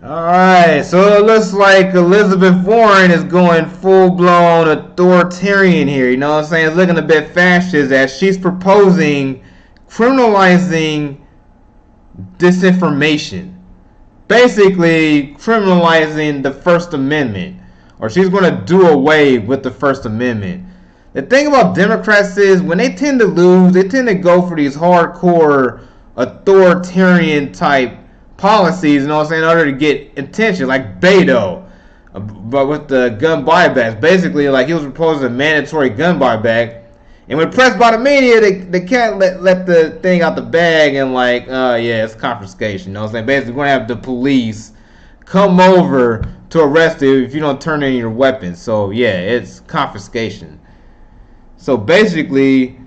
Alright, so it looks like Elizabeth Warren is going full blown authoritarian here. You know what I'm saying? It's looking a bit fascist as she's proposing criminalizing disinformation. Basically, criminalizing the First Amendment. Or she's going to do away with the First Amendment. The thing about Democrats is when they tend to lose, they tend to go for these hardcore authoritarian type policies, you know what I'm saying, in order to get attention, like Beto, but with the gun buybacks. Basically, like he was proposing a mandatory gun buyback, and when pressed by the media, they can't let the thing out the bag and like, yeah, it's confiscation. You know what I'm saying? Basically, we're gonna have the police come over to arrest you if you don't turn in your weapons. So yeah, it's confiscation. So basically,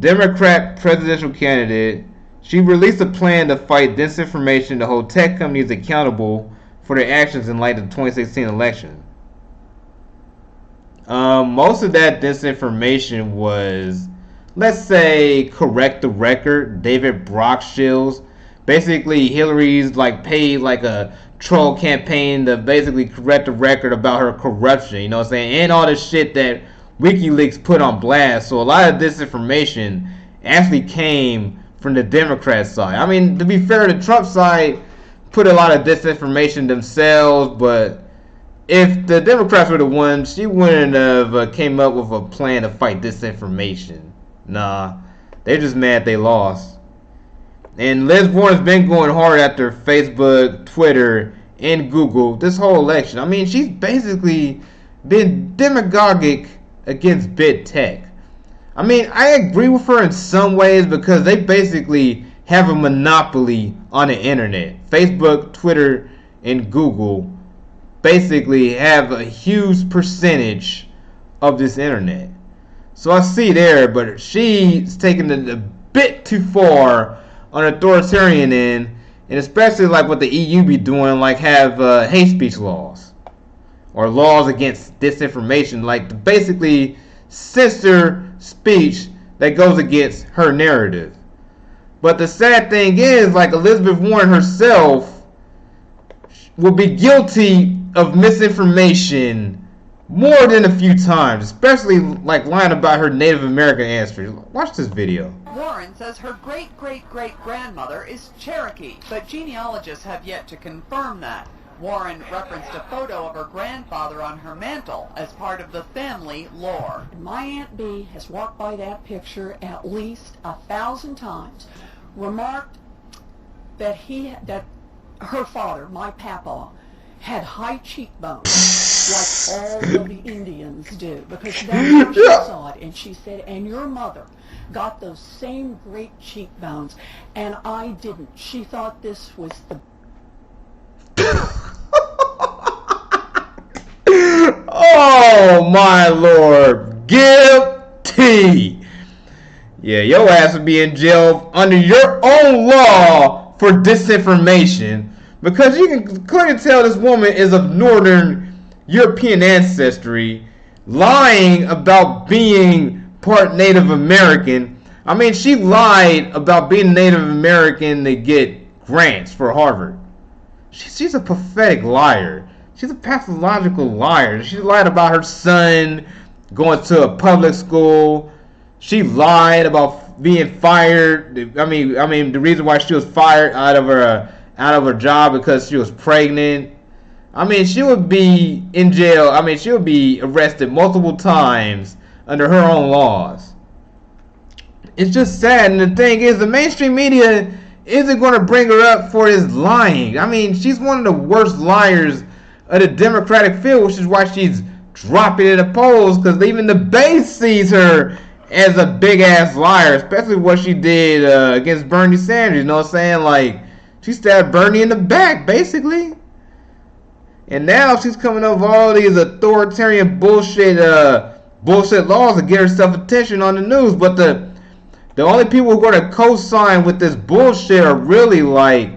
Democrat presidential candidate, she released a plan to fight disinformation to hold tech companies accountable for their actions in light of the 2016 election. Most of that disinformation was, let's say, correct the record, David Brockshills. Basically, Hillary's like paid like a troll campaign to basically correct the record about her corruption, you know what I'm saying? And all the shit that WikiLeaks put on blast. So a lot of disinformation actually came from the Democrat side. I mean, to be fair, the Trump side put a lot of disinformation themselves, but if the Democrats were the ones, she wouldn't have came up with a plan to fight disinformation. Nah, they're just mad they lost. And Liz Warren's been going hard after Facebook, Twitter, and Google this whole election. I mean, she's basically been demagogic against big tech. I mean, I agree with her in some ways because they basically have a monopoly on the internet. Facebook, Twitter, and Google basically have a huge percentage of this internet. So I see there, but she's taking it a bit too far on authoritarian end, and especially like what the EU be doing, like have hate speech laws or laws against disinformation, like basically censor speech that goes against her narrative. But the sad thing is, like Elizabeth Warren herself will be guilty of misinformation more than a few times, especially like lying about her Native American ancestry. Watch this video. Warren says her great-great-great-grandmother is Cherokee, but genealogists have yet to confirm that. Warren referenced a photo of her grandfather on her mantle as part of the family lore. My Aunt B has walked by that picture at least 1,000 times, remarked that her father, my papa, had high cheekbones like all of the Indians do, because that's how she saw it. And she said, and your mother got those same great cheekbones, and I didn't. She thought this was the Oh my lord, guilty. Yeah, your ass would be in jail under your own law for disinformation, because you can clearly tell this woman is of Northern European ancestry, lying about being part Native American. I mean, she lied about being Native American to get grants for Harvard. She's a pathetic liar. She's a pathological liar. She lied about her son going to a public school. She lied about being fired. I mean, the reason why she was fired out of her job because she was pregnant. I mean, she would be in jail. I mean, she would be arrested multiple times under her own laws. It's just sad. And the thing is, the mainstream media isn't going to bring her up for this lying. I mean, she's one of the worst liars of the Democratic field, which is why she's dropping in the polls, because even the base sees her as a big ass liar, especially what she did against Bernie Sanders. You know what I'm saying? Like, she stabbed Bernie in the back, basically. And now she's coming up with all these authoritarian bullshit laws to get herself attention on the news. But the only people who are going to co-sign with this bullshit are really like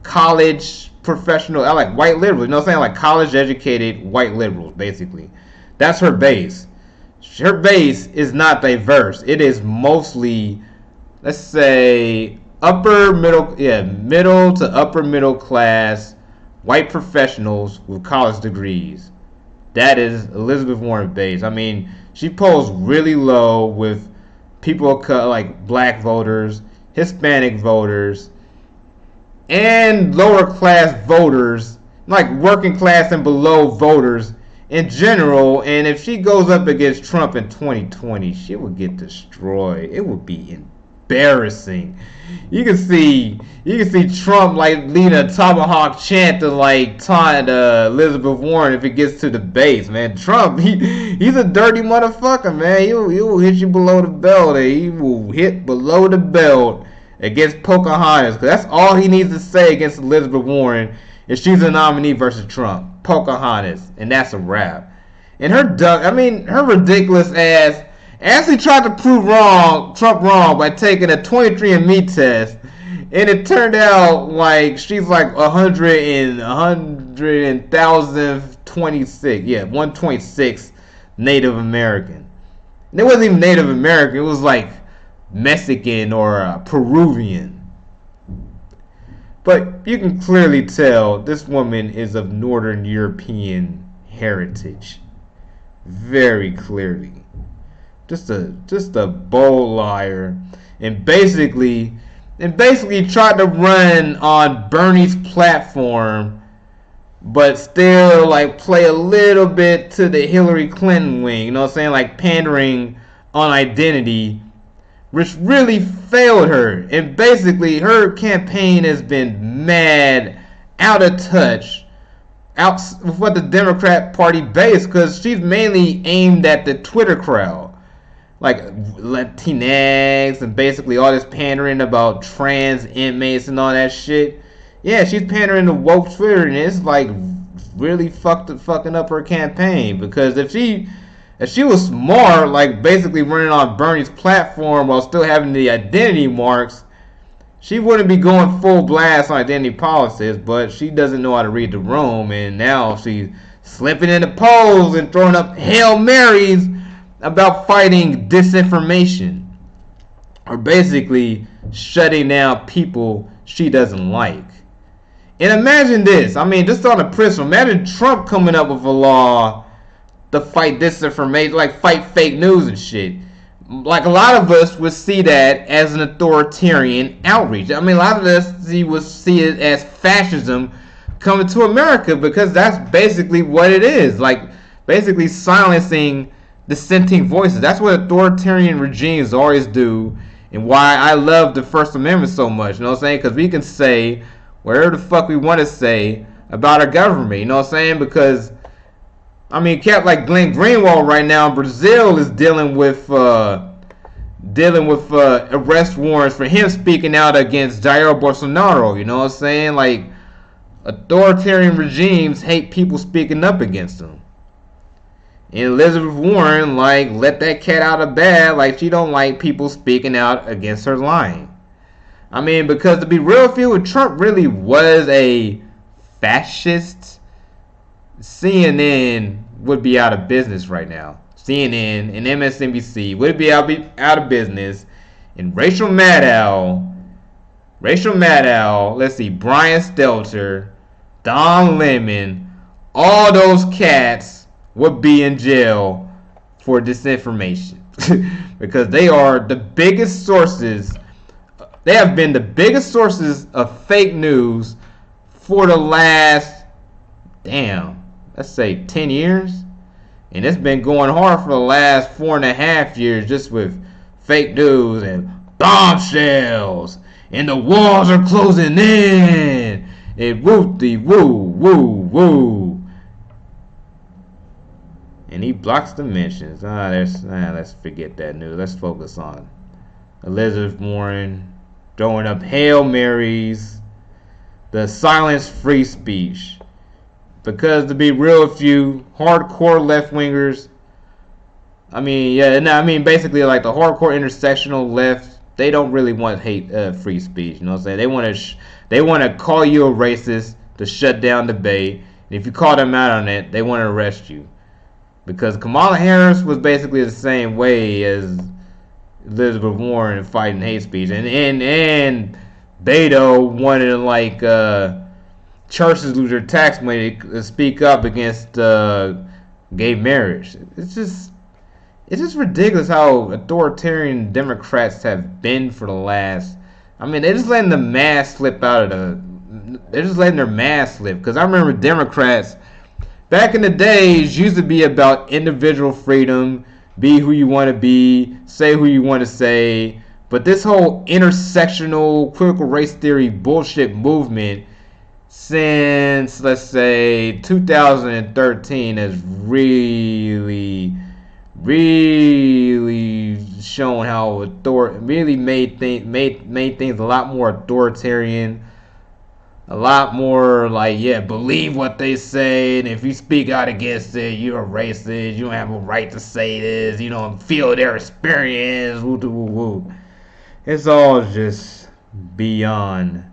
college professional, like white liberals. You know what I'm saying? Like college educated white liberals, basically. That's her base. Her base is not diverse. It is mostly, let's say, middle to upper middle class white professionals with college degrees. That is Elizabeth Warren base. I mean, she polls really low with people like black voters, Hispanic voters, and lower class voters, like working class and below voters in general. And if she goes up against Trump in 2020, she will get destroyed. It would be embarrassing. You can see Trump like leading a tomahawk chant to like taunt Elizabeth Warren if it gets to the base, man. Trump, he's a dirty motherfucker, man. He will hit you below the belt. He will hit below the belt against Pocahontas, because that's all he needs to say against Elizabeth Warren if she's a nominee versus Trump. Pocahontas, and that's a wrap. And her ridiculous ass actually tried to prove Trump wrong by taking a 23andMe test, and it turned out like she's like 126 Native American. And it wasn't even Native American, it was like Mexican or Peruvian. But you can clearly tell this woman is of Northern European heritage. Very clearly. Just a bold liar. And basically tried to run on Bernie's platform, but still like play a little bit to the Hillary Clinton wing, you know what I'm saying? Like pandering on identity, which really failed her. And basically her campaign has been mad, out of touch, out with what the Democrat Party base, because she's mainly aimed at the Twitter crowd, like Latinx and basically all this pandering about trans inmates and all that shit. Yeah, she's pandering to woke Twitter, and it's like really fucking up her campaign, because if she was smart, like basically running on Bernie's platform while still having the identity marks, she wouldn't be going full blast on identity politics. But she doesn't know how to read the room, and now she's slipping into polls and throwing up Hail Marys about fighting disinformation, or basically shutting down people she doesn't like. And imagine this, I mean, just on a principle, imagine Trump coming up with a law to fight disinformation, like fight fake news and shit. Like a lot of us would see that as an authoritarian outreach. I mean, a lot of us would see it as fascism coming to America, because that's basically what it is. Like basically silencing dissenting voices. That's what authoritarian regimes always do, and why I love the First Amendment so much, you know what I'm saying? Because we can say whatever the fuck we want to say about our government, you know what I'm saying? Because I mean, cat like Glenn Greenwald right now in Brazil is dealing with arrest warrants for him speaking out against Jair Bolsonaro, you know what I'm saying? Like, authoritarian regimes hate people speaking up against them. And Elizabeth Warren, like, let that cat out of bed. Like, she don't like people speaking out against her lying. I mean, because to be real with you, if Trump really was a fascist, CNN would be out of business right now. CNN and MSNBC would be out of business. And Rachel Maddow, let's see, Brian Stelter, Don Lemon, all those cats would be in jail for disinformation. Because they are the biggest sources. They have been the biggest sources of fake news for the last, let's say 10 years. And it's been going hard for the last 4.5 years, just with fake news and bombshells. And the walls are closing in. And woo. And he blocks the mentions. Let's forget that news. Let's focus on Elizabeth Warren throwing up Hail Marys, the silence free speech. Because to be real with you, hardcore left-wingers, basically like the hardcore intersectional left, they don't really want free speech. You know what I'm saying? They want to call you a racist to shut down debate. And if you call them out on it, they want to arrest you. Because Kamala Harris was basically the same way as Elizabeth Warren fighting hate speech. And Beto wanted to churches lose their tax money to speak up against gay marriage. It's just ridiculous how authoritarian Democrats have been for the last. I mean, they're just letting the mask slip out of the. They're just letting their mask slip. Because I remember Democrats back in the days used to be about individual freedom, be who you want to be, say who you want to say. But this whole intersectional critical race theory bullshit movement since, let's say, 2013 has really shown how really made things a lot more authoritarian, a lot more like, yeah, believe what they say, and if you speak out against it, you're a racist, you don't have a right to say this, you don't feel their experience, woo woo woo. It's all just beyond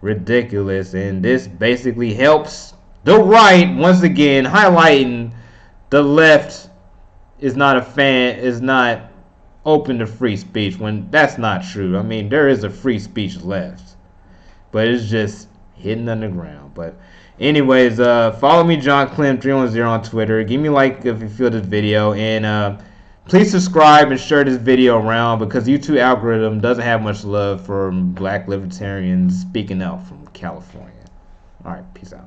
ridiculous, and this basically helps the right once again, highlighting the left is not open to free speech, when that's not true. I mean, there is a free speech left, but it's just hidden underground. But anyways, follow me, John Clem 310 on Twitter. Give me a like if you feel this video, and please subscribe and share this video around, because YouTube algorithm doesn't have much love for black libertarians speaking out from California. Alright, peace out.